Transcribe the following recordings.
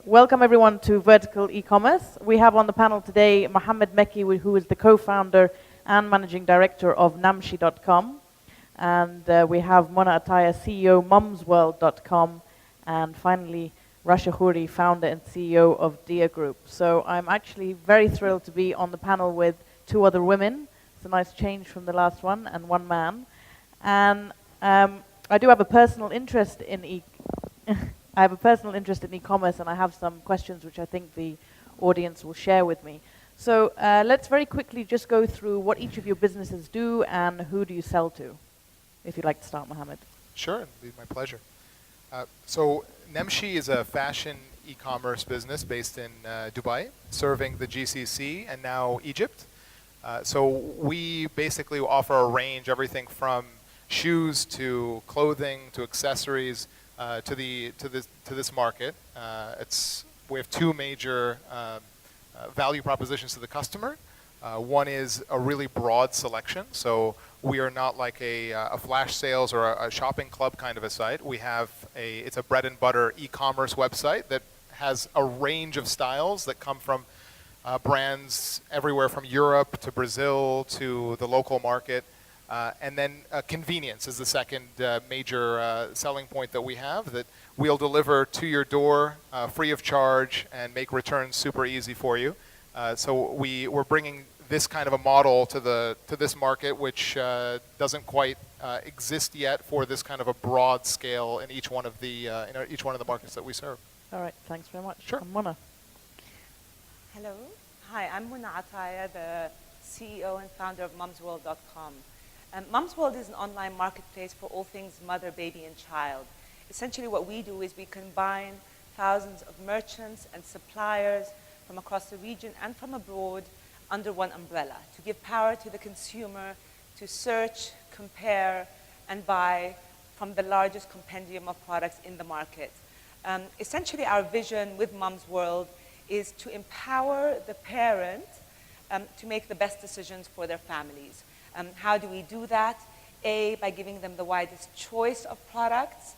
welcome everyone to Vertical E-commerce. We have on the panel today Mohammed Mekki, who is the co-founder and managing director of Namshi.com. And we have Mona Ataya, CEO mumsworld.com. And finally, Rasha Khoury, founder and CEO of Dia Group. So I'm actually very thrilled to be on the panel with two other women. It's a nice change from the last one, and one man. And I do have a personal interest in e-commerce, and I have some questions which I think the audience will share with me. So let's very quickly just go through what each of your businesses do and who do you sell to. If you'd like to start, Mohammed. Sure, it'd be my pleasure. So Namshi is a fashion e-commerce business based in Dubai, serving the GCC and now Egypt. So we basically offer a range, everything from shoes to clothing to accessories to this market. We have two major value propositions to the customer. One is a really broad selection. So we are not like a flash sales or a shopping club kind of a site. We have it's a bread and butter e-commerce website that has a range of styles that come from brands everywhere from Europe to Brazil to the local market. And then convenience is the second major selling point that we have, that we'll deliver to your door free of charge and make returns super easy for you. So we're bringing this kind of a model to this market, which doesn't quite exist yet for this kind of a broad scale in each one of the markets that we serve. All right, thanks very much. Sure. Mona. Hello. Hi, I'm Mona Ataya, the CEO and founder of mumsworld.com. Mumsworld is an online marketplace for all things mother, baby, and child. Essentially what we do is we combine thousands of merchants and suppliers from across the region and from abroad under one umbrella to give power to the consumer to search, compare, and buy from the largest compendium of products in the market. Essentially our vision with Mumsworld is to empower the parent to make the best decisions for their families. How do we do that? A, by giving them the widest choice of products.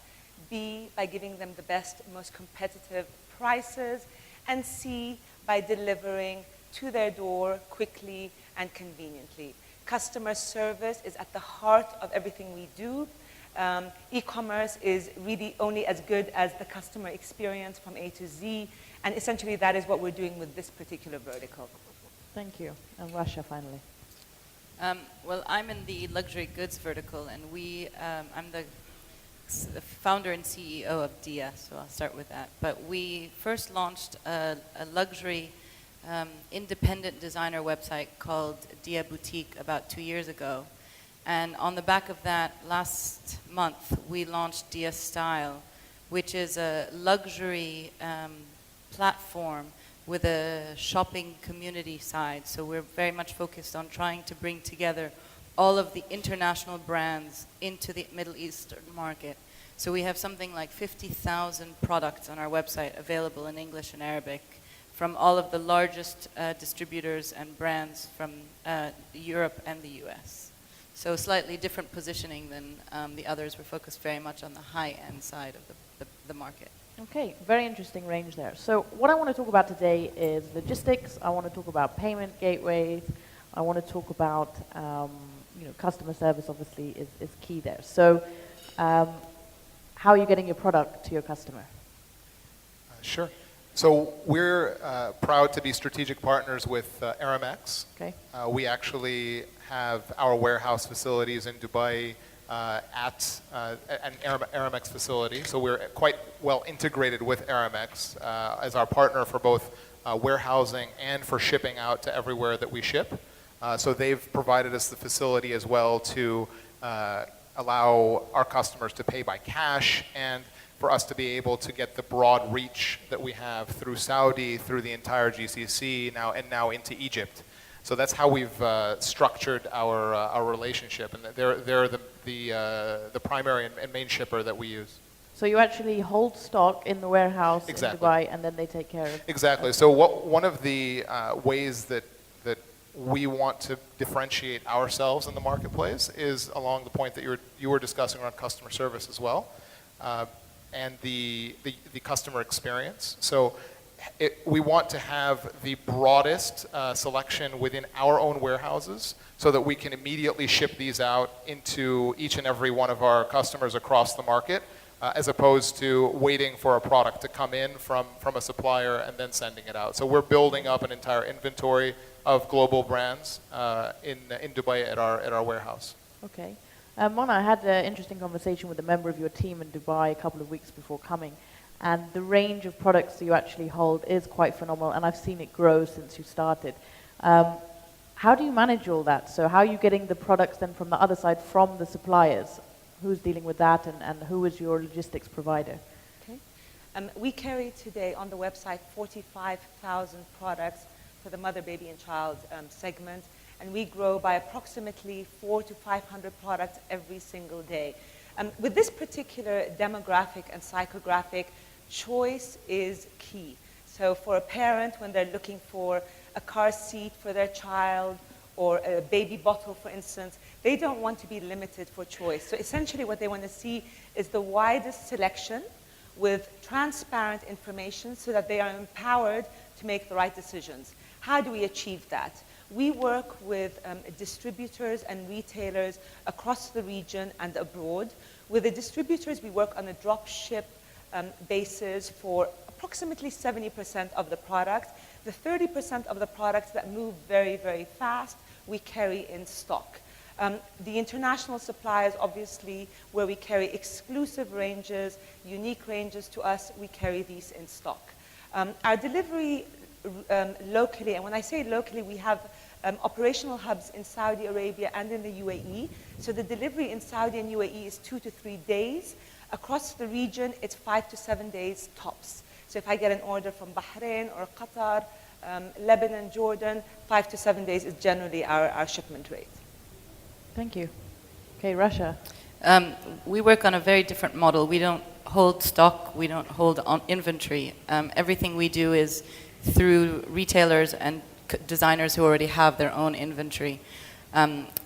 B, by giving them the best, most competitive prices. And C, by delivering to their door quickly and conveniently. Customer service is at the heart of everything we do. E-commerce is really only as good as the customer experience from A to Z. And essentially that is what we're doing with this particular vertical. Thank you. And Rasha, finally. Well, I'm in the luxury goods vertical, and I'm the founder and CEO of Dia, so I'll start with that. But we first launched a luxury independent designer website called Dia Boutique about 2 years ago. And on the back of that, last month, we launched Dia Style, which is a luxury platform with a shopping community side. So we're very much focused on trying to bring together all of the international brands into the Middle Eastern market. So we have something like 50,000 products on our website available in English and Arabic from all of the largest distributors and brands from Europe and the US. So slightly different positioning than the others. We're focused very much on the high-end side of the market. Okay, very interesting range there. So what I want to talk about today is logistics. I want to talk about payment gateways. I want to talk about customer service. Obviously, is key there. So how are you getting your product to your customer? Sure. So we're proud to be strategic partners with Aramex. Okay. We actually have our warehouse facilities in Dubai at an Aramex facility. So we're quite well integrated with Aramex as our partner for both warehousing and for shipping out to everywhere that we ship. So they've provided us the facility as well to allow our customers to pay by cash and for us to be able to get the broad reach that we have through Saudi, through the entire GCC, now into Egypt. So that's how we've structured our relationship, and they're the primary and main shipper that we use. So you actually hold stock in the warehouse Exactly. in Dubai, and then they take care of it. Exactly. So one of the ways that we want to differentiate ourselves in the marketplace is along the point that you were discussing around customer service as well, and the customer experience. So we want to have the broadest selection within our own warehouses so that we can immediately ship these out into each and every one of our customers across the market, as opposed to waiting for a product to come in from a supplier and then sending it out. So we're building up an entire inventory of global brands in Dubai at our warehouse. Okay. Mona, I had an interesting conversation with a member of your team in Dubai a couple of weeks before coming, and the range of products that you actually hold is quite phenomenal, and I've seen it grow since you started. How do you manage all that? So how are you getting the products then from the other side, from the suppliers? Who's dealing with that, and who is your logistics provider? Okay. We carry today on the website 45,000 products for the mother, baby, and child segment, and we grow by approximately 400 to 500 products every single day. With this particular demographic and psychographic, choice is key. So for a parent, when they're looking for a car seat for their child or a baby bottle, for instance, they don't want to be limited for choice. So essentially what they want to see is the widest selection with transparent information so that they are empowered to make the right decisions. How do we achieve that? We work with distributors and retailers across the region and abroad. With the distributors, we work on a drop ship basis for approximately 70% of the product. The 30% of the products that move very, very fast, we carry in stock. The international suppliers, obviously, where we carry exclusive ranges, unique ranges to us, we carry these in stock. Our delivery locally, and when I say locally, we have operational hubs in Saudi Arabia and in the UAE. So the delivery in Saudi and UAE is 2 to 3 days. Across the region, it's 5 to 7 days tops. So if I get an order from Bahrain or Qatar, Lebanon, Jordan, 5 to 7 days is generally our shipment rate. Thank you. Okay, Russia. We work on a very different model. We don't hold stock, we don't hold on inventory. Everything we do is through retailers and designers who already have their own inventory.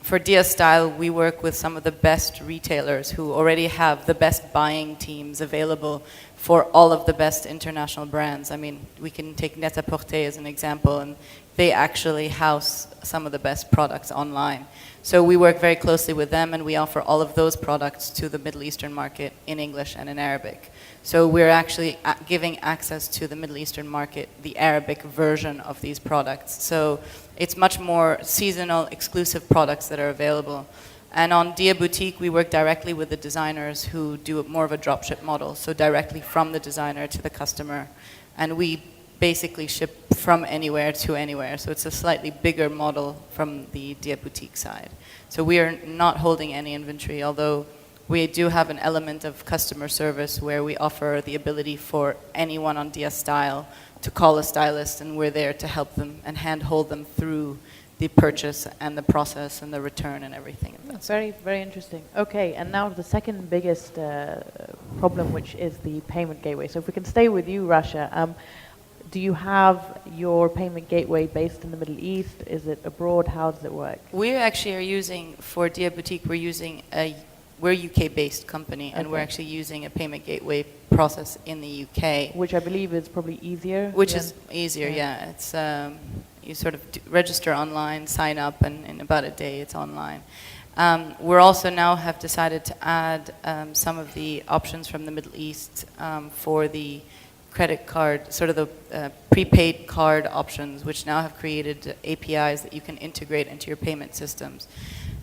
For Dia Style, we work with some of the best retailers who already have the best buying teams available for all of the best international brands. I mean, we can take Net-a-Porter as an example, and they actually house some of the best products online. So we work very closely with them, and we offer all of those products to the Middle Eastern market in English and in Arabic. So we're actually giving access to the Middle Eastern market, the Arabic version of these products. So it's much more seasonal, exclusive products that are available. And on Dia Boutique, we work directly with the designers who do more of a dropship model, so directly from the designer to the customer. And we basically ship from anywhere to anywhere. So it's a slightly bigger model from the Dia Boutique side. So we are not holding any inventory, although we do have an element of customer service where we offer the ability for anyone on Dia Style to call a stylist, and we're there to help them and handhold them through the purchase and the process and the return and everything. That's very, very interesting. Okay, and now the second biggest problem, which is the payment gateway. So if we can stay with you, Rasha, do you have your payment gateway based in the Middle East? Is it abroad? How does it work? We actually are using, for Dia Boutique, we're a UK-based company, and we're actually using a payment gateway process in the UK. Which I believe is probably easier. Which is easier, yeah. It's you sort of register online, sign up, and in about a day it's online. We're also now have decided to add some of the options from the Middle East for the credit card, sort of the prepaid card options, which now have created APIs that you can integrate into your payment systems.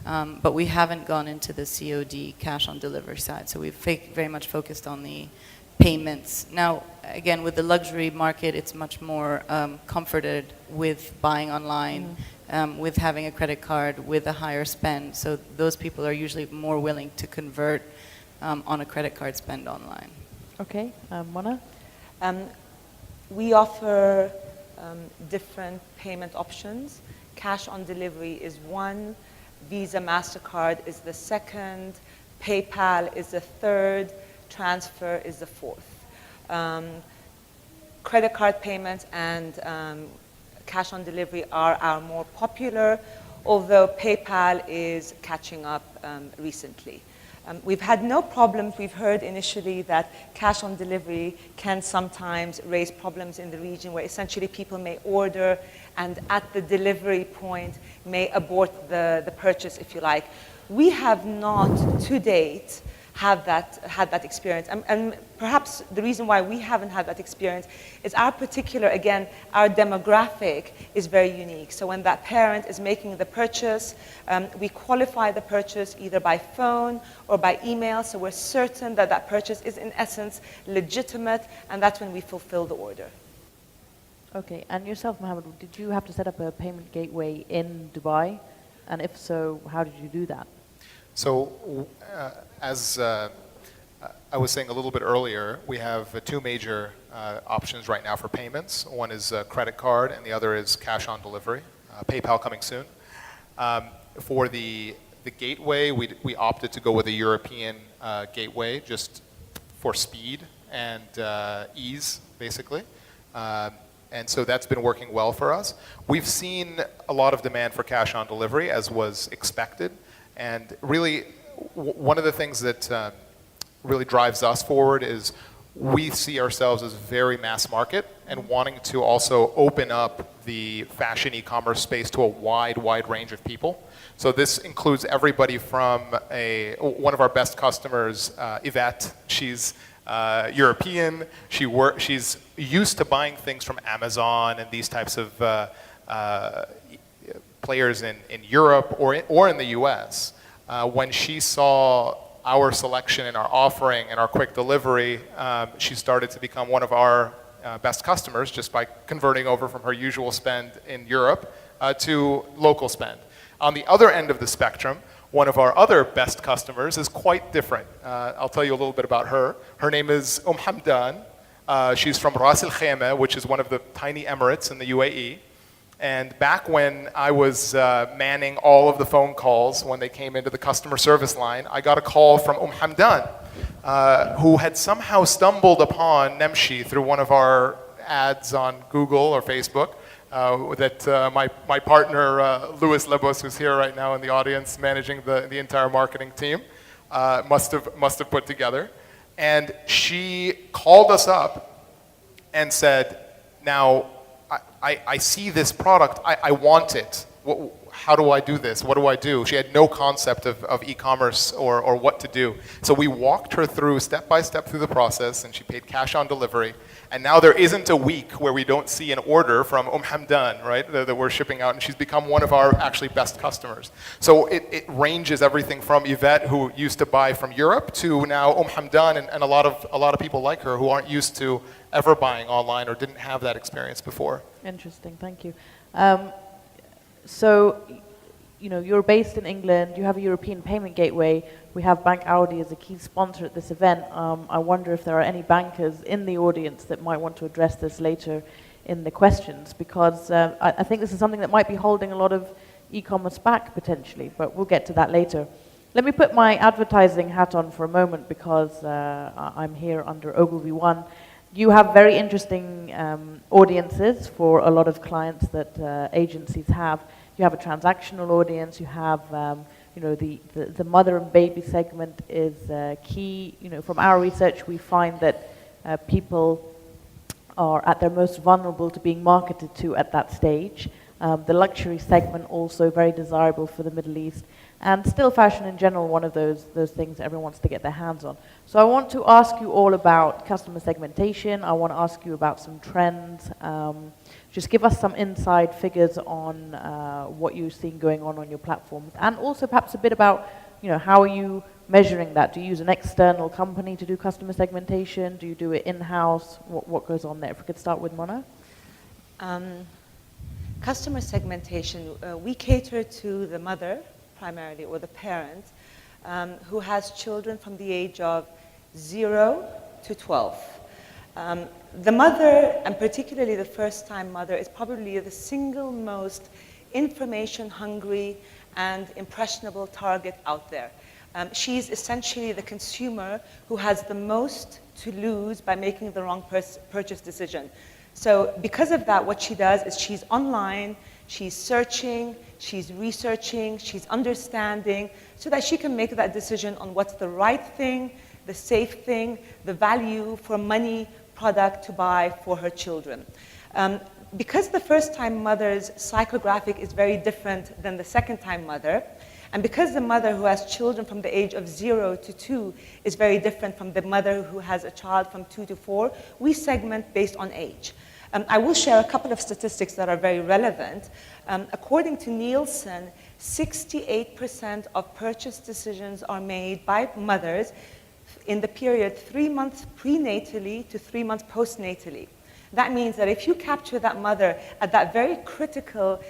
But we haven't gone into the COD, cash on delivery side, so we've very much focused on the payments. Now, again, with the luxury market, it's much more comforted with buying online, with having a credit card, with a higher spend. So those people are usually more willing to convert on a credit card spend online. Okay, Mona? We offer different payment options. Cash on delivery is one, Visa, MasterCard is the second, PayPal is the third, transfer is the fourth. Credit card payments and cash on delivery are our more popular, although PayPal is catching up recently. We've had no problems. We've heard initially that cash on delivery can sometimes raise problems in the region where essentially people may order and at the delivery point may abort the purchase, if you like. We have not, to date, had that experience. And perhaps the reason why we haven't had that experience is our particular, again, our demographic is very unique. So when that parent is making the purchase, we qualify the purchase either by phone or by email, so we're certain that that purchase is in essence legitimate, and that's when we fulfill the order. Okay, and yourself, Mohammed, did you have to set up a payment gateway in Dubai? And if so, how did you do that? So, as I was saying a little bit earlier, we have two major options right now for payments. One is credit card, and the other is cash on delivery. PayPal coming soon. For the gateway, we opted to go with a European gateway just for speed and ease, basically. And so that's been working well for us. We've seen a lot of demand for cash on delivery, as was expected. And really, one of the things that really drives us forward is we see ourselves as very mass market and wanting to also open up the fashion e-commerce space to a wide range range of people. So this includes everybody from one of our best customers, Yvette. She's European. She's used to buying things from Amazon and these types of players in Europe or in the US. When she saw our selection and our offering and our quick delivery, she started to become one of our best customers just by converting over from her usual spend in Europe to local spend. On the other end of the spectrum, one of our other best customers is quite different. I'll tell you a little bit about her. Her name is Hamdan. She's from Ras Al Khaimah, which is one of the tiny emirates in the UAE. And back when I was manning all of the phone calls when they came into the customer service line, I got a call from Hamdan, who had somehow stumbled upon Nemshi through one of our ads on Google or Facebook that my partner, Louis Lebos, who's here right now in the audience managing the entire marketing team, must have put together. And she called us up and said, now, I see this product, I want it. How do I do this? What do I do? She had no concept of e-commerce or what to do. So we walked her through step by step through the process, and she paid cash on delivery. And now there isn't a week where we don't see an order from Hamdan, right, that we're shipping out, and she's become one of our actually best customers. So it ranges everything from Yvette, who used to buy from Europe, to now Hamdan and a lot of people like her who aren't used to ever buying online or didn't have that experience before. Interesting, thank you. So, you're based in England, you have a European payment gateway, we have Bank Audi as a key sponsor at this event. I wonder if there are any bankers in the audience that might want to address this later in the questions, because I think this is something that might be holding a lot of e-commerce back potentially, but we'll get to that later. Let me put my advertising hat on for a moment, because I'm here under Ogilvy One. You have very interesting audiences for a lot of clients that agencies have. You have a transactional audience. You have, the mother and baby segment is key. From our research, we find that people are at their most vulnerable to being marketed to at that stage. The luxury segment also very desirable for the Middle East. And still fashion in general, one of those things everyone wants to get their hands on. So I want to ask you all about customer segmentation. I want to ask you about some trends. Just give us some inside figures on what you're seeing going on your platforms. And also perhaps a bit about, how are you measuring that? Do you use an external company to do customer segmentation? Do you do it in-house? What goes on there? If we could start with Mona. Customer segmentation, we cater to the mother, primarily, or the parent, who has children from the age of 0 to 12. The mother, and particularly the first-time mother, is probably the single most information-hungry and impressionable target out there. She's essentially the consumer who has the most to lose by making the wrong purchase decision. So because of that, what she does is she's online, she's searching, she's researching, she's understanding, so that she can make that decision on what's the right thing, the safe thing, the value for money product to buy for her children. Because the first-time mother's psychographic is very different than the second-time mother, and because the mother who has children from the age of 0 to 2 is very different from the mother who has a child from 2 to 4, we segment based on age. I will share a couple of statistics that are very relevant. According to Nielsen, 68% of purchase decisions are made by mothers in the period 3 months prenatally to 3 months postnatally. That means that if you capture that mother at that very critical,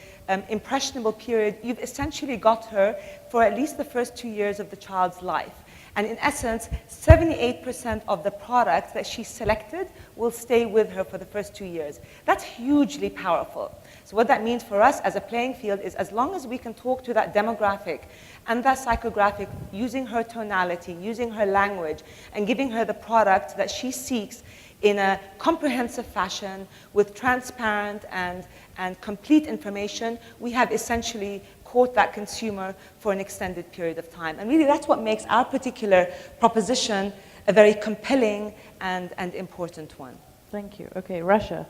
impressionable period, you've essentially got her for at least the first 2 years of the child's life. And in essence, 78% of the products that she selected will stay with her for the first 2 years. That's hugely powerful. So what that means for us as a playing field is as long as we can talk to that demographic and that psychographic using her tonality, using her language, and giving her the product that she seeks in a comprehensive fashion with transparent and complete information, we have essentially caught that consumer for an extended period of time. And really that's what makes our particular proposition a very compelling and important one. Thank you. Okay, Rasha.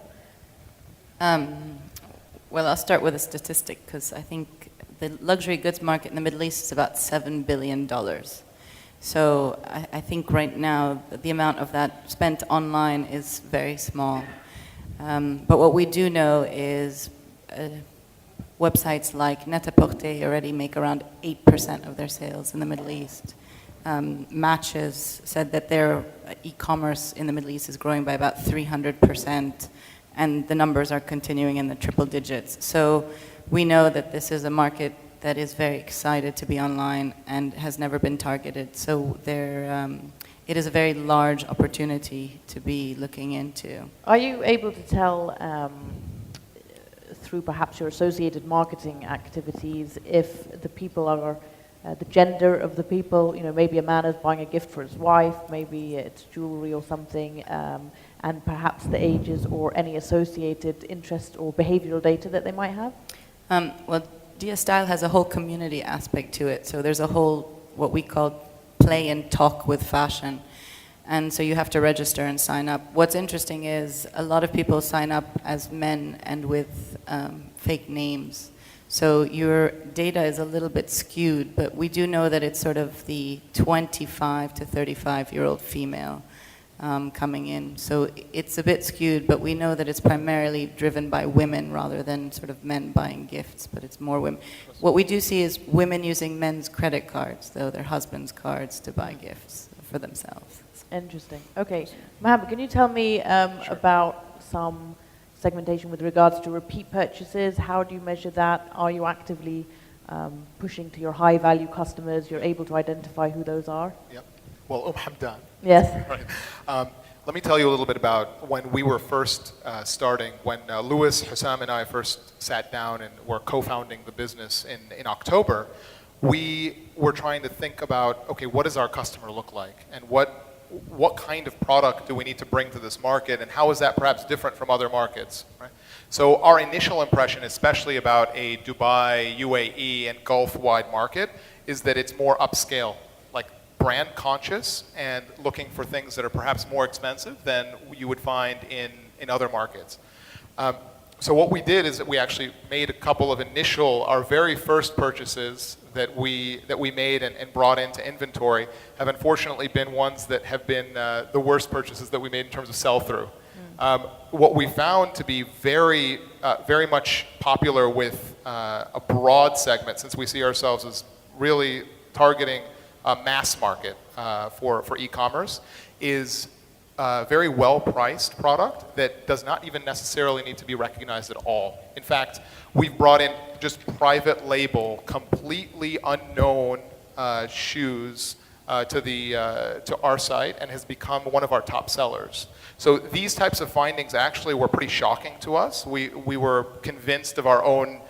Well, I'll start with a statistic because I think the luxury goods market in the Middle East is about $7 billion. So I think right now the amount of that spent online is very small. But what we do know is websites like Net-a-Porter already make around 8% of their sales in the Middle East. Matches said that their e-commerce in the Middle East is growing by about 300%, and the numbers are continuing in the triple digits. So we know that this is a market that is very excited to be online and has never been targeted. So it is a very large opportunity to be looking into. Are you able to tell through perhaps your associated marketing activities if the people are the gender of the people, maybe a man is buying a gift for his wife, maybe it's jewelry or something, and perhaps the ages or any associated interest or behavioral data that they might have? Well, Dia Style has a whole community aspect to it. So there's a whole, what we call play and talk with fashion. And so you have to register and sign up. What's interesting is a lot of people sign up as men and with fake names. So your data is a little bit skewed, but we do know that it's sort of the 25 to 35-year-old female coming in. So it's a bit skewed, but we know that it's primarily driven by women rather than sort of men buying gifts, but it's more women. What we do see is women using men's credit cards, though, their husband's cards, to buy gifts for themselves. Interesting. Okay. Mohammed, can you tell me about some segmentation with regards to repeat purchases? How do you measure that? Are you actively pushing to your high-value customers? You're able to identify who those are? Yep. Well, Hamdan. Yes. Right. Let me tell you a little bit about when we were first starting, when Louis, Hussam, and I first sat down and were co-founding the business in October. We were trying to think about, okay, what does our customer look like? And what kind of product do we need to bring to this market, and how is that perhaps different from other markets? Right? So our initial impression, especially about a Dubai, UAE, and Gulf-wide market, is that it's more upscale, like brand conscious and looking for things that are perhaps more expensive than you would find in other markets. So what we did is that we actually made a couple of our very first purchases that we made and brought into inventory have unfortunately been ones that have been the worst purchases that we made in terms of sell-through. What we found to be very much popular with a broad segment, since we see ourselves as really targeting a mass market for e-commerce, is a very well-priced product that does not even necessarily need to be recognized at all. In fact, we've brought in just private label, completely unknown shoes to our site and has become one of our top sellers. So these types of findings actually were pretty shocking to us. We were convinced of our own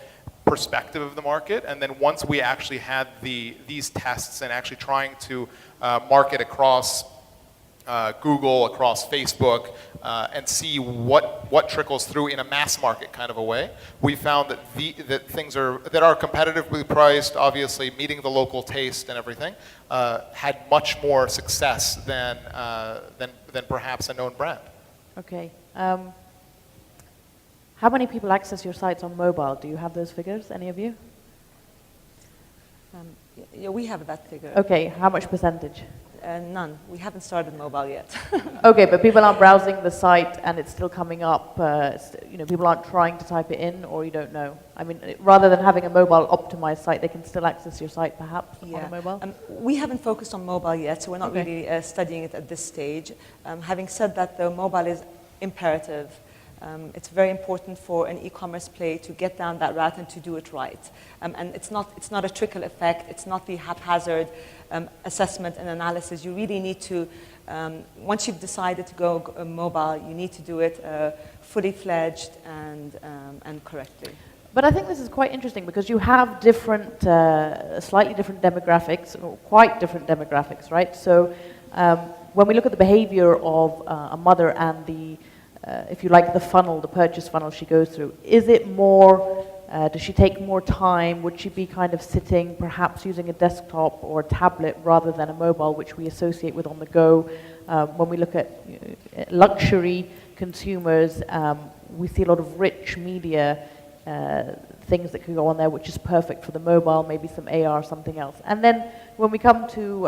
perspective of the market, and then once we actually had these tests and actually trying to market across Google, across Facebook, and see what trickles through in a mass market kind of a way, we found that that things that are competitively priced, obviously meeting the local taste and everything, had much more success than perhaps a known brand. Okay. How many people access your sites on mobile? Do you have those figures, any of you? Yeah, we have that figure. Okay, how much percentage? None. We haven't started mobile yet. Okay, but people aren't browsing the site and it's still coming up. People aren't trying to type it in, or you don't know. I mean, rather than having a mobile optimized site, they can still access your site perhaps on a mobile. We haven't focused on mobile yet, so we're not really studying it at this stage. Having said that, though, mobile is imperative. It's very important for an e-commerce play to get down that route and to do it right. And it's not a trickle effect. It's not the haphazard assessment and analysis. You really need to, once you've decided to go mobile, you need to do it fully fledged and correctly. But I think this is quite interesting because you have different, slightly different demographics, or quite different demographics, right? So when we look at the behavior of a mother and the if you like, the funnel, the purchase funnel she goes through, is it more, does she take more time? Would she be kind of sitting, perhaps using a desktop or a tablet rather than a mobile, which we associate with on the go? When we look at luxury consumers, we see a lot of rich media things that could go on there, which is perfect for the mobile, maybe some AR, something else. And then when we come to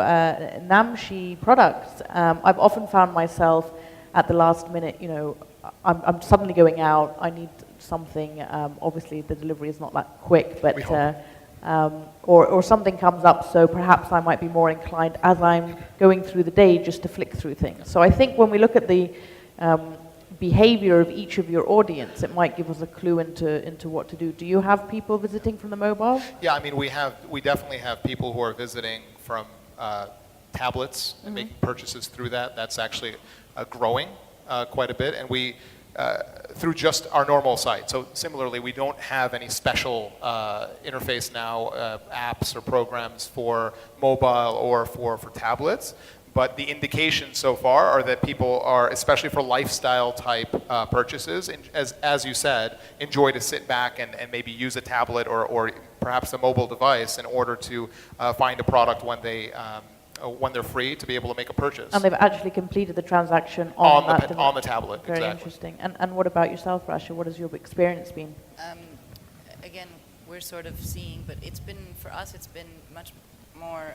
Namshi products, I've often found myself at the last minute, I'm suddenly going out, I need something, obviously the delivery is not that quick, but or something comes up, so perhaps I might be more inclined as I'm going through the day just to flick through things. So I think when we look at the behavior of each of your audience, it might give us a clue into what to do. Do you have people visiting from the mobile? Yeah, I mean, we definitely have people who are visiting from tablets and making purchases through that. That's actually growing quite a bit, and we through just our normal site. So similarly, we don't have any special interface now, apps or programs for mobile or for tablets. But the indications so far are that people are, especially for lifestyle type purchases, as you said, enjoy to sit back and maybe use a tablet or perhaps a mobile device in order to find a product when they're free to be able to make a purchase. And they've actually completed the transaction on the tablet. Very interesting. And what about yourself, Rasha? What has your experience been? Again, we're sort of seeing, but for us, it's been much more,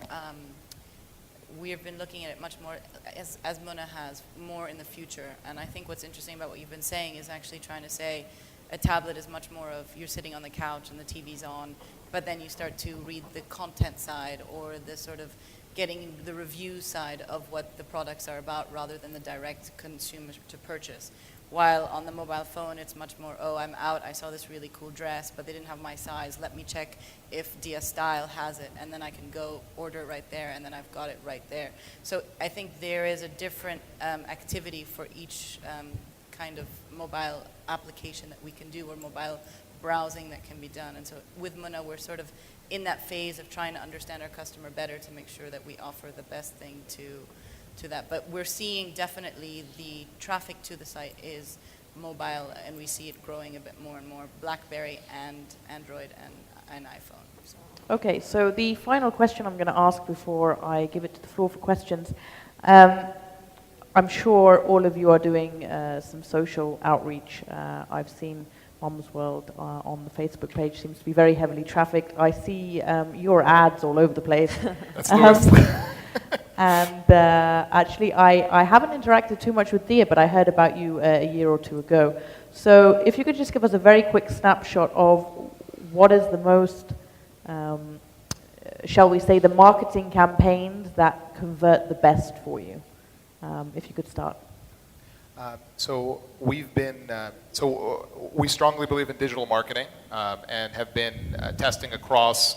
we've been looking at it much more, as Mona has, more in the future. And I think what's interesting about what you've been saying is actually trying to say a tablet is much more of you're sitting on the couch and the TV's on, but then you start to read the content side or the sort of getting the review side of what the products are about rather than the direct consumer to purchase. While on the mobile phone, it's much more, oh, I'm out, I saw this really cool dress, but they didn't have my size. Let me check if Dia Style has it, and then I can go order it right there, and then I've got it right there. So I think there is a different activity for each kind of mobile application that we can do, or mobile browsing that can be done. And so with Mona, we're sort of in that phase of trying to understand our customer better to make sure that we offer the best thing to that. But we're seeing definitely the traffic to the site is mobile, and we see it growing a bit more and more, BlackBerry and Android and iPhone. So. Okay, so the final question I'm going to ask before I give it to the floor for questions. I'm sure all of you are doing some social outreach. I've seen Mom's World on the Facebook page seems to be very heavily trafficked. I see your ads all over the place. That's the And actually, I haven't interacted too much with Dia, but I heard about you a year or two ago. So if you could just give us a very quick snapshot of what is the most, shall we say, the marketing campaigns that convert the best for you. If you could start. So we've been, we strongly believe in digital marketing and have been testing across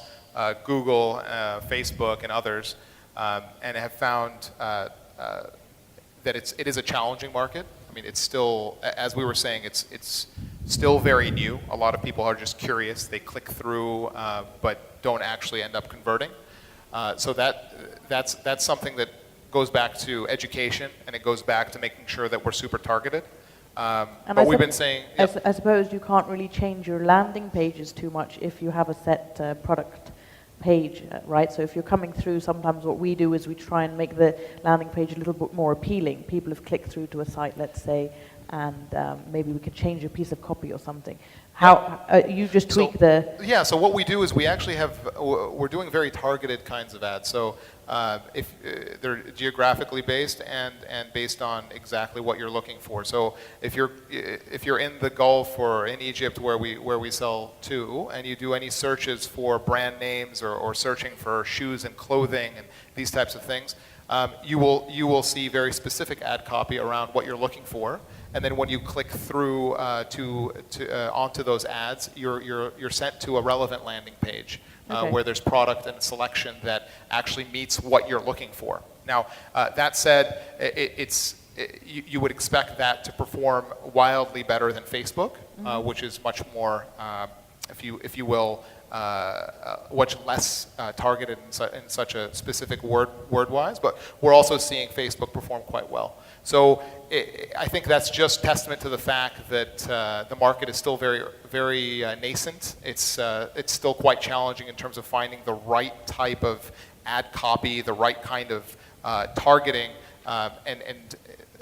Google, Facebook, and others, and have found that it is a challenging market. I mean, it's still, as we were saying, it's still very new. A lot of people are just curious. They click through, but don't actually end up converting. So that's something that goes back to education, and it goes back to making sure that we're super targeted. And But we've been saying, I suppose you can't really change your landing pages too much if you have a set product page, right? So if you're coming through, sometimes what we do is we try and make the landing page a little bit more appealing. People have clicked through to a site, let's say, and maybe we could change a piece of copy or something. How you just tweak Yeah, so what we do is we actually we're doing very targeted kinds of ads. So if they're geographically based and based on exactly what you're looking for. So if you're in the Gulf or in Egypt where we sell to, and you do any searches for brand names or searching for shoes and clothing and these types of things, you will see very specific ad copy around what you're looking for. And then when you click through onto those ads, you're sent to a relevant landing page where there's product and selection that actually meets what you're looking for. Now, that said, you would expect that to perform wildly better than Facebook, which is much more, if you will, much less targeted in such a specific word-wise. But we're also seeing Facebook perform quite well. So I think that's just testament to the fact that the market is still very, very nascent. It's still quite challenging in terms of finding the right type of ad copy, the right kind of targeting, and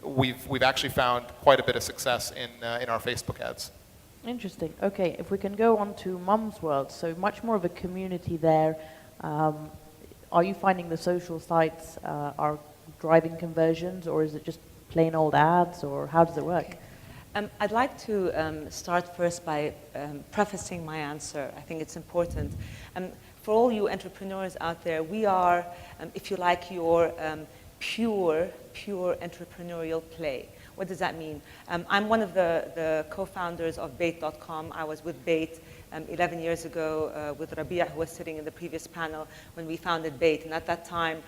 we've actually found quite a bit of success in our Facebook ads. Interesting. Okay, if we can go on to Mum's World, so much more of a community there. Are you finding the social sites are driving conversions, or is it just plain old ads, or how does it work? I'd like to start first by prefacing my answer. I think it's important. For all you entrepreneurs out there, we are, if you like, your pure entrepreneurial play. What does that mean? I'm one of the co-founders of Bait.com. I was with Bait 11 years ago with Rabia, who was sitting in the previous panel when we founded Bait. And at that time,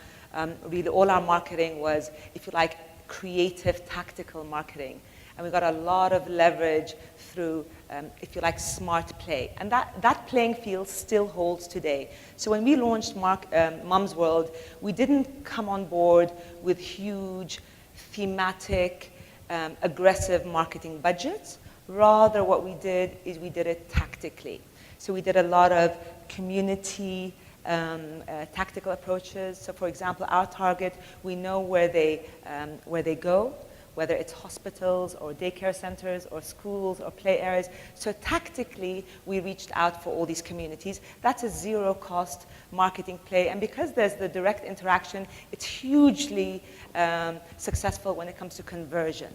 really all our marketing was, if you like, creative, tactical marketing. And we got a lot of leverage through, if you like, smart play. And that playing field still holds today. So when we launched Mum's World, we didn't come on board with huge, thematic, aggressive marketing budgets. Rather, what we did is we did it tactically. So we did a lot of community tactical approaches. So for example, our target, we know where they go, whether it's hospitals or daycare centers or schools or play areas. So tactically, we reached out for all these communities. That's a zero-cost marketing play. And because there's the direct interaction, it's hugely successful when it comes to conversion.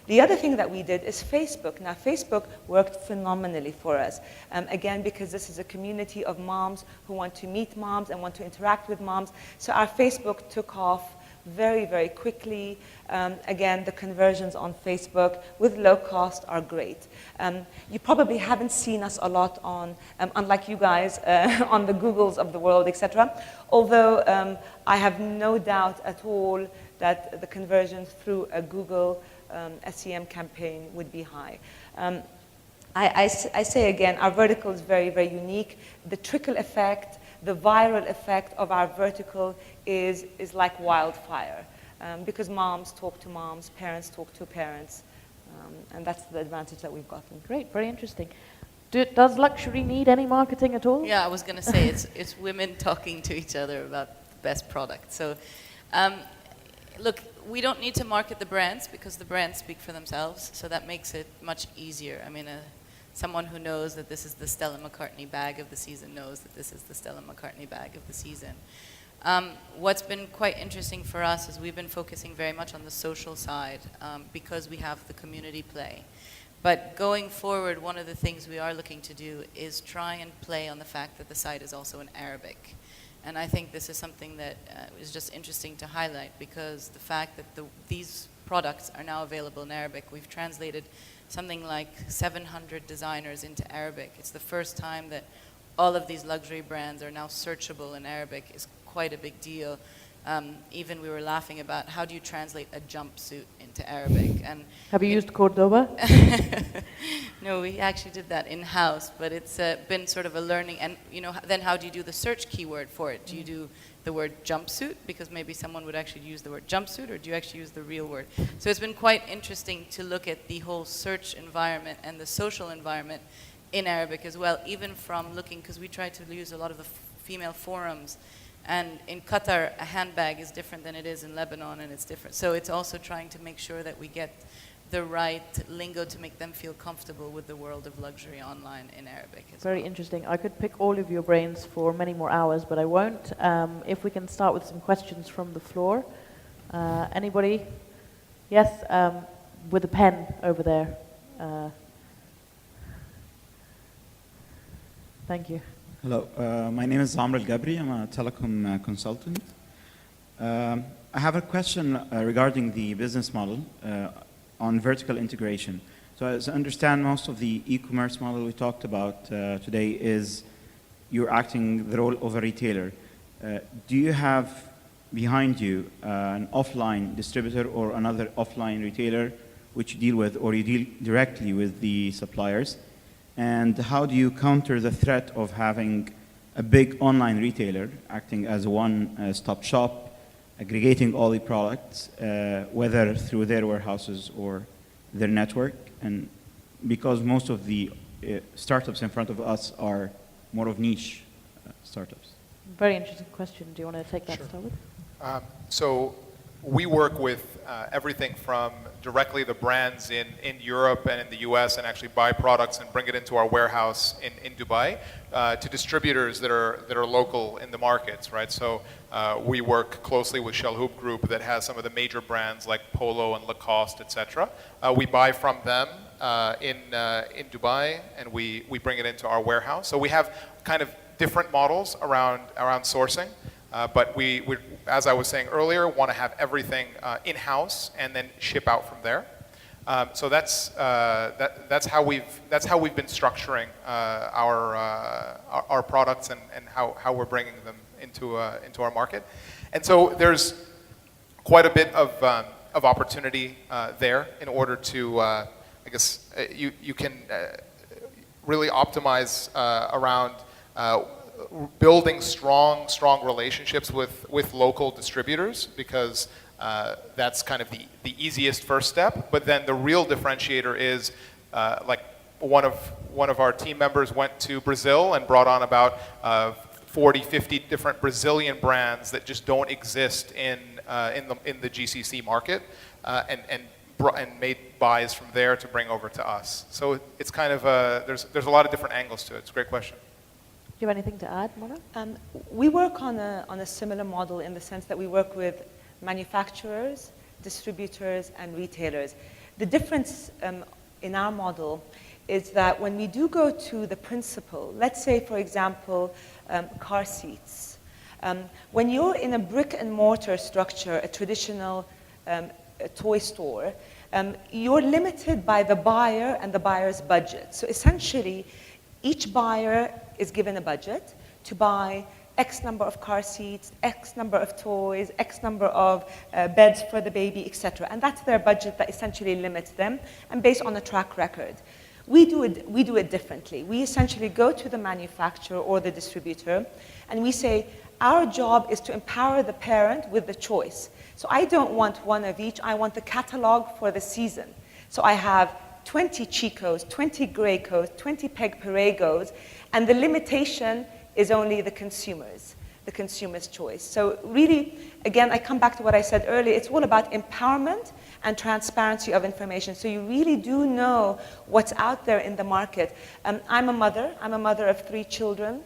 The other thing that we did is Facebook. Now, Facebook worked phenomenally for us. Again, because this is a community of moms who want to meet moms and want to interact with moms. So our Facebook took off very, very quickly. Again, the conversions on Facebook with low cost are great. You probably haven't seen us a lot on, unlike you guys, on the Googles of the world, etc. Although I have no doubt at all that the conversions through a Google SEM campaign would be high. I say again, our vertical is very, very unique. The trickle effect, the viral effect of our vertical is like wildfire because moms talk to moms, parents talk to parents, and that's the advantage that we've gotten. Great, very interesting. Does luxury need any marketing at all? Yeah, I was going to say it's women talking to each other about the best product. So, look, we don't need to market the brands because the brands speak for themselves, so that makes it much easier. I mean, someone who knows that this is the Stella McCartney bag of the season knows that this is the Stella McCartney bag of the season. What's been quite interesting for us is we've been focusing very much on the social side because we have the community play. But going forward, one of the things we are looking to do is try and play on the fact that the site is also in Arabic. And I think this is something that is just interesting to highlight because the fact that these products are now available in Arabic, we've translated something like 700 designers into Arabic. It's the first time that all of these luxury brands are now searchable in Arabic. Is quite a big deal. even we were laughing about how do you translate a jumpsuit into Arabic. And Have you used Cordoba? no, we actually did that in-house, but it's been sort of a learning. And then how do you do the search keyword for it? Do you do the word jumpsuit, because maybe someone would actually use the word jumpsuit, or do you actually use the real word? So it's been quite interesting to look at the whole search environment and the social environment in Arabic as well, even from looking, because we try to use a lot of the female forums, and in Qatar a handbag is different than it is in Lebanon, and it's different. So it's also trying to make sure that we get the right lingo to make them feel comfortable with the world of luxury online in Arabic as Very interesting. I could pick all of your brains for many more hours, but I won't. If we can start with some questions from the floor. Anybody? Yes, with a pen over there. Thank you. Hello, my name is Amr Al-Gabri. I'm a telecom consultant. I have a question regarding the business model on vertical integration. So as I understand, most of the e-commerce model we talked about today is you're acting the role of a retailer. Do you have behind you an offline distributor or another offline retailer which you deal with, or you deal directly with the suppliers? And how do you counter the threat of having a big online retailer acting as a one-stop shop, aggregating all the products, whether through their warehouses or their network? And because most of the startups in front of us are more of niche startups. Very interesting question. Do you want to take that, Sure. start with? So we work with everything from directly the brands in Europe and in the US, and actually buy products and bring it into our warehouse in Dubai, to distributors that are local in the markets, right? So we work closely with Shell Hoop Group that has some of the major brands like Polo and Lacoste, etc. We buy from them in Dubai, and we bring it into our warehouse. So we have kind of different models around sourcing. But we, as I was saying earlier, want to have everything in-house and then ship out from there. So that's how we've been structuring our products and how we're bringing them into our market. And so there's quite a bit of opportunity there in order to I guess you can really optimize around building strong relationships with local distributors, because that's kind of the easiest first step. But then the real differentiator is like one of our team members went to Brazil and brought on about 40, 50 different Brazilian brands that just don't exist in the GCC market, and made buys from there to bring over to us. So it's kind of there's a lot of different angles to it. It's a great question. Do you have anything to add, Mona? We work on a similar model in the sense that we work with manufacturers, distributors, and retailers. The difference in our model is that when we do go to the principal, let's say, for example, car seats. When you're in a brick and mortar structure, a traditional toy store, you're limited by the buyer and the buyer's budget. So essentially, each buyer is given a budget to buy X number of car seats, X number of toys, X number of beds for the baby, etc. And that's their budget that essentially limits them, and based on a track record. We do it differently. We essentially go to the manufacturer or the distributor, and we say, our job is to empower the parent with the choice. So I don't want one of each, I want the catalog for the season. So I have 20 Chicos, 20 Greycos, 20 Peg Perregos, and the limitation is only the consumer's choice. So really, again, I come back to what I said earlier, it's all about empowerment and transparency of information. So you really do know what's out there in the market. I'm a mother of 3 children.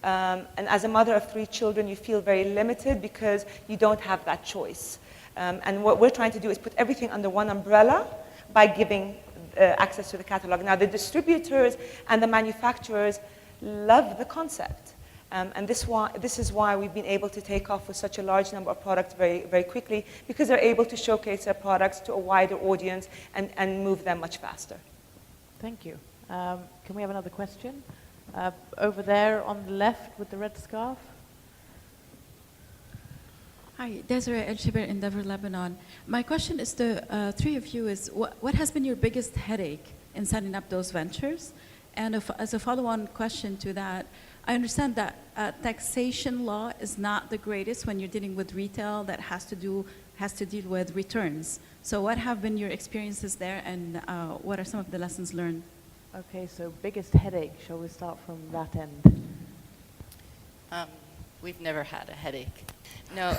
And as a mother of 3 children, you feel very limited because you don't have that choice. And what we're trying to do is put everything under one umbrella by giving access to the catalog. Now, the distributors and the manufacturers love the concept. And this is why we've been able to take off with such a large number of products very, very quickly, because they're able to showcase their products to a wider audience and move them much faster. Thank you. Can we have another question? Over there on the left with the red scarf. Hi, Desiree El-Shibir, Endeavor, Lebanon. My question is to three of you is, what has been your biggest headache in setting up those ventures? And as a follow-on question to that, I understand that taxation law is not the greatest when you're dealing with retail that has to deal with returns. So what have been your experiences there, and what are some of the lessons learned? Okay, so biggest headache, shall we start from that end? We've never had a headache. No.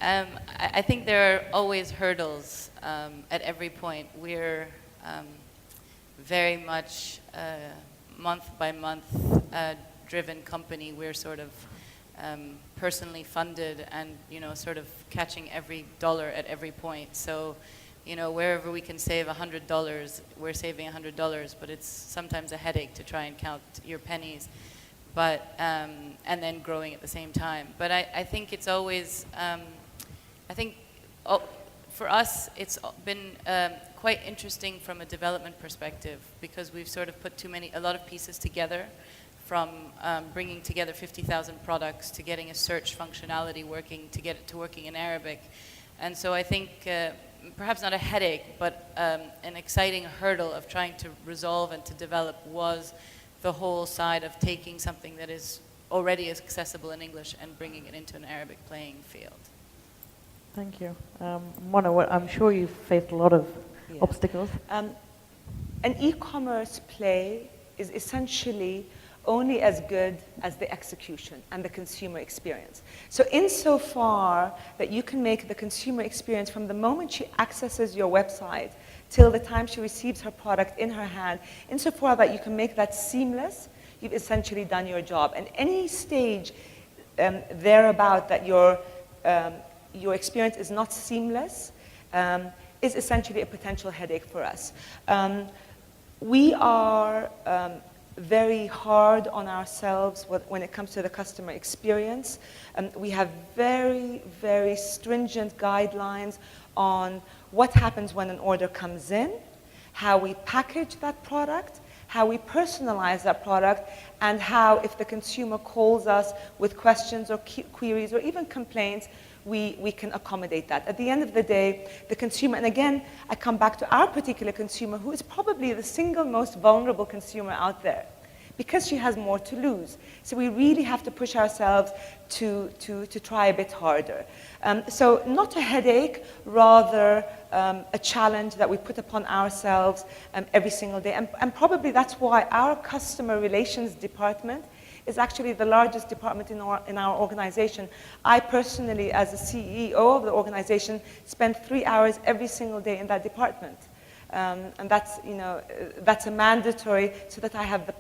I think there are always hurdles at every point. We're very much month by month driven company. We're sort of personally funded and, sort of catching every dollar at every point. So, wherever we can save $100, we're saving $100, but it's sometimes a headache to try and count your pennies. But and then growing at the same time. But I think it's always, for us, it's been quite interesting from a development perspective, because we've sort of put a lot of pieces together, from bringing together 50,000 products to getting a search functionality working, to get it to working in Arabic. And so I think perhaps not a headache, but an exciting hurdle of trying to resolve and to develop was the whole side of taking something that is already accessible in English and bringing it into an Arabic playing field. Thank you. Mona, I'm sure you've faced a lot of obstacles. An e-commerce play is essentially only as good as the execution and the consumer experience. So insofar that you can make the consumer experience from the moment she accesses your website till the time she receives her product in her hand, insofar that you can make that seamless, you've essentially done your job. And any stage thereabout that your experience is not seamless is essentially a potential headache for us. We are very hard on ourselves when it comes to the customer experience. We have very, very stringent guidelines on what happens when an order comes in, how we package that product, how we personalize that product, and how, if the consumer calls us with questions or queries or even complaints, we can accommodate that. At the end of the day, the consumer, and again, I come back to our particular consumer, who is probably the single most vulnerable consumer out there, because she has more to lose. So we really have to push ourselves to try a bit harder. So not a headache, rather a challenge that we put upon ourselves every single day. And probably that's why our customer relations department is actually the largest department in our organization. I personally, as the CEO of the organization, spend 3 hours every single day in that department. And that's a mandatory, so that I have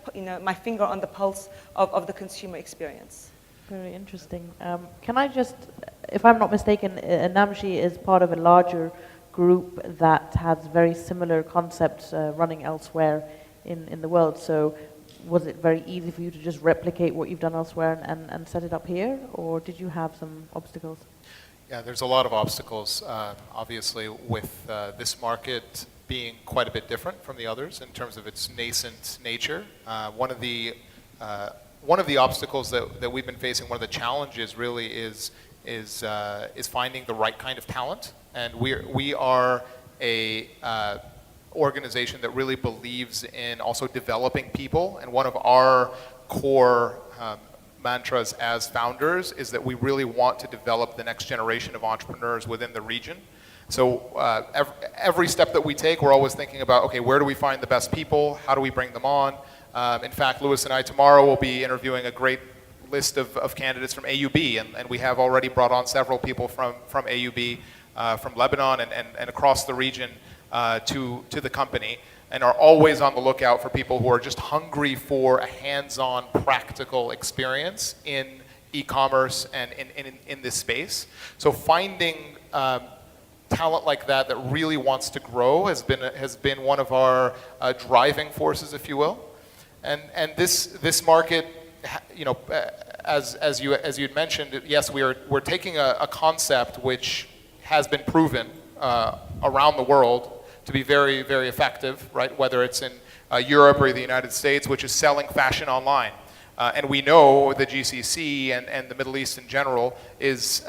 my finger on the pulse of the consumer experience. Very interesting. Can I just, if I'm not mistaken, Namshi is part of a larger group that has very similar concepts running elsewhere in the world. So was it very easy for you to just replicate what you've done elsewhere and set it up here, or did you have some obstacles? Yeah, there's a lot of obstacles, obviously, with this market being quite a bit different from the others in terms of its nascent nature. One of the obstacles that we've been facing, one of the challenges really is finding the right kind of talent. And we are a organization that really believes in also developing people. And one of our core mantras as founders is that we really want to develop the next generation of entrepreneurs within the region. So every step that we take, we're always thinking about, okay, where do we find the best people? How do we bring them on? In fact, Louis and I tomorrow will be interviewing a great list of candidates from AUB, and we have already brought on several people from AUB, from Lebanon and across the region to the company, and are always on the lookout for people who are just hungry for a hands-on, practical experience in e-commerce and in this space. So finding talent like that really wants to grow has been one of our driving forces, if you will. And this market, as you had mentioned, yes, we're taking a concept which has been proven around the world to be very, very effective, right? Whether it's in Europe or the United States, which is selling fashion online. And we know the GCC and the Middle East in general is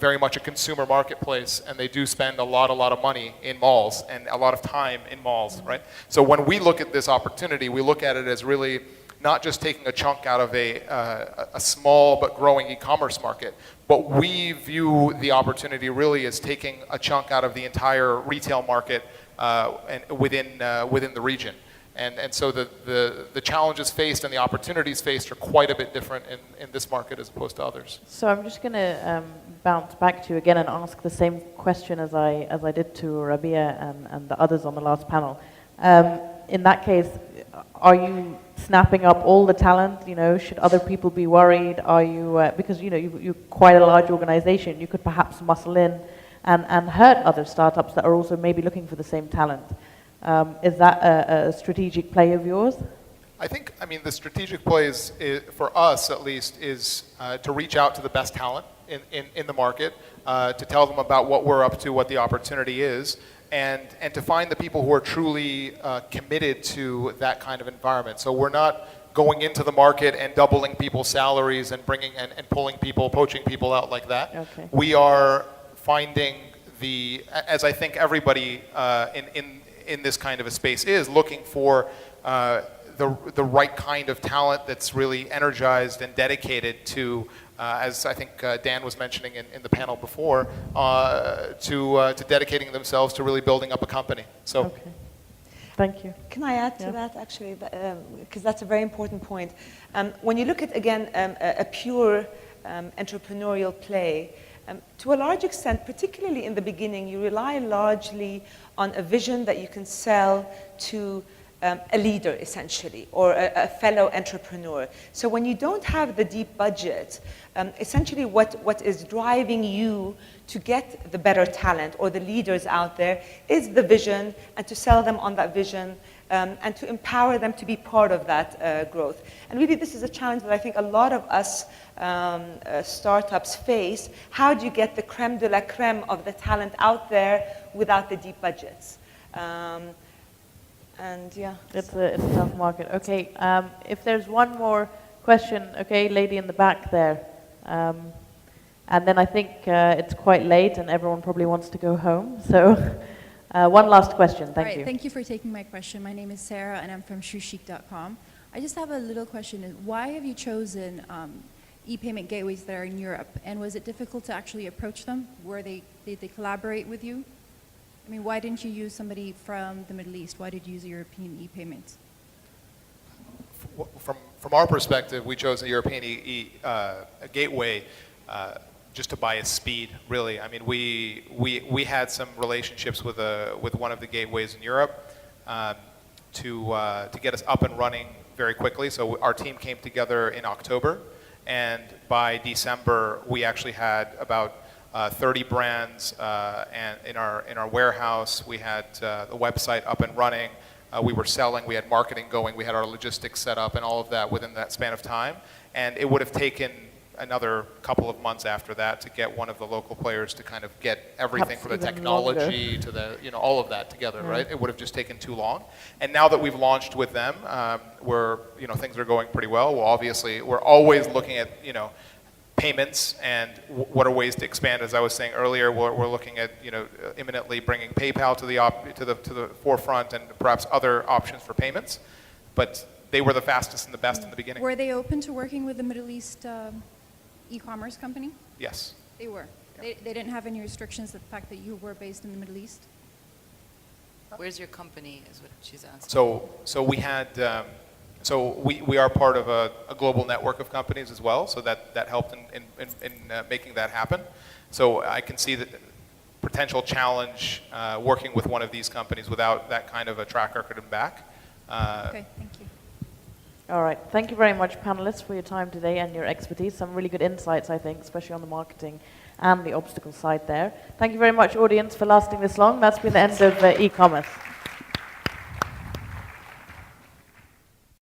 very much a consumer marketplace, and they do spend a lot of money in malls and a lot of time in malls, right? So when we look at this opportunity, we look at it as really not just taking a chunk out of a small but growing e-commerce market, but we view the opportunity really as taking a chunk out of the entire retail market and within the region. And so the challenges faced and the opportunities faced are quite a bit different in this market as opposed to others. So I'm just going to bounce back to you again and ask the same question as I did to Rabia and the others on the last panel. In that case, are you snapping up all the talent? You know, should other people be worried? Are you because you know you're quite a large organization, you could perhaps muscle in and hurt other startups that are also maybe looking for the same talent. Is that a strategic play of yours? I think, I mean, the strategic play is for us at least, is to reach out to the best talent in the market, to tell them about what we're up to, what the opportunity is, and to find the people who are truly committed to that kind of environment. So we're not going into the market and doubling people's salaries and bringing and pulling people, poaching people out like that. Okay. We are finding as I think everybody in this kind of a space is looking for the right kind of talent that's really energized and dedicated to, as I think Dan was mentioning in the panel before, to dedicating themselves to really building up a company. So, okay. Thank you. Can I add to that, actually, because that's a very important point. When you look at, again, a pure entrepreneurial play, to a large extent, particularly in the beginning, you rely largely on a vision that you can sell to a leader, essentially, or a fellow entrepreneur. So when you don't have the deep budget, essentially what is driving you to get the better talent or the leaders out there is the vision, and to sell them on that vision, and to empower them to be part of that growth. And really, this is a challenge that I think a lot of us startups face. How do you get the creme de la creme of the talent out there without the deep budgets? And yeah. It's a tough market. Okay, if there's one more question, okay, lady in the back there. And then I think it's quite late and everyone probably wants to go home. So one last question, thank you. Thank you for taking my question. My name is Sarah and I'm from shoeshik.com. I just have a little question. Why have you chosen e-payment gateways that are in Europe? And was it difficult to actually approach them? Did they collaborate with you? I mean, why didn't you use somebody from the Middle East? Why did you use a European e-payment? From our perspective, we chose a European gateway just to buy a speed, really. I mean, we had some relationships with one of the gateways in Europe to get us up and running very quickly. So our team came together in October, and by December, we actually had about 30 brands and in our warehouse. We had the website up and running. We were selling, we had marketing going, we had our logistics set up and all of that within that span of time. And it would have taken another couple of months after that to get one of the local players to kind of get everything from the technology to the, you know, all of that together, right? It would have just taken too long. And now that we've launched with them, things are going pretty well. Well, obviously, we're always looking at, payments and what are ways to expand. As I was saying earlier, we're looking at, imminently bringing PayPal to the forefront and perhaps other options for payments. But they were the fastest and the best in the beginning. Were they open to working with the Middle East e-commerce company? Yes. They were. Yeah. They didn't have any restrictions, the fact that you were based in the Middle East? Where's your company is what she's asking. So we had, we are part of a global network of companies as well, so that helped in making that happen. So I can see the potential challenge working with one of these companies without that kind of a track record and back. Okay, thank you. All right. Thank you very much, panelists, for your time today and your expertise. Some really good insights, I think, especially on the marketing and the obstacle side there. Thank you very much, audience, for lasting this long. That's been the end of e-commerce.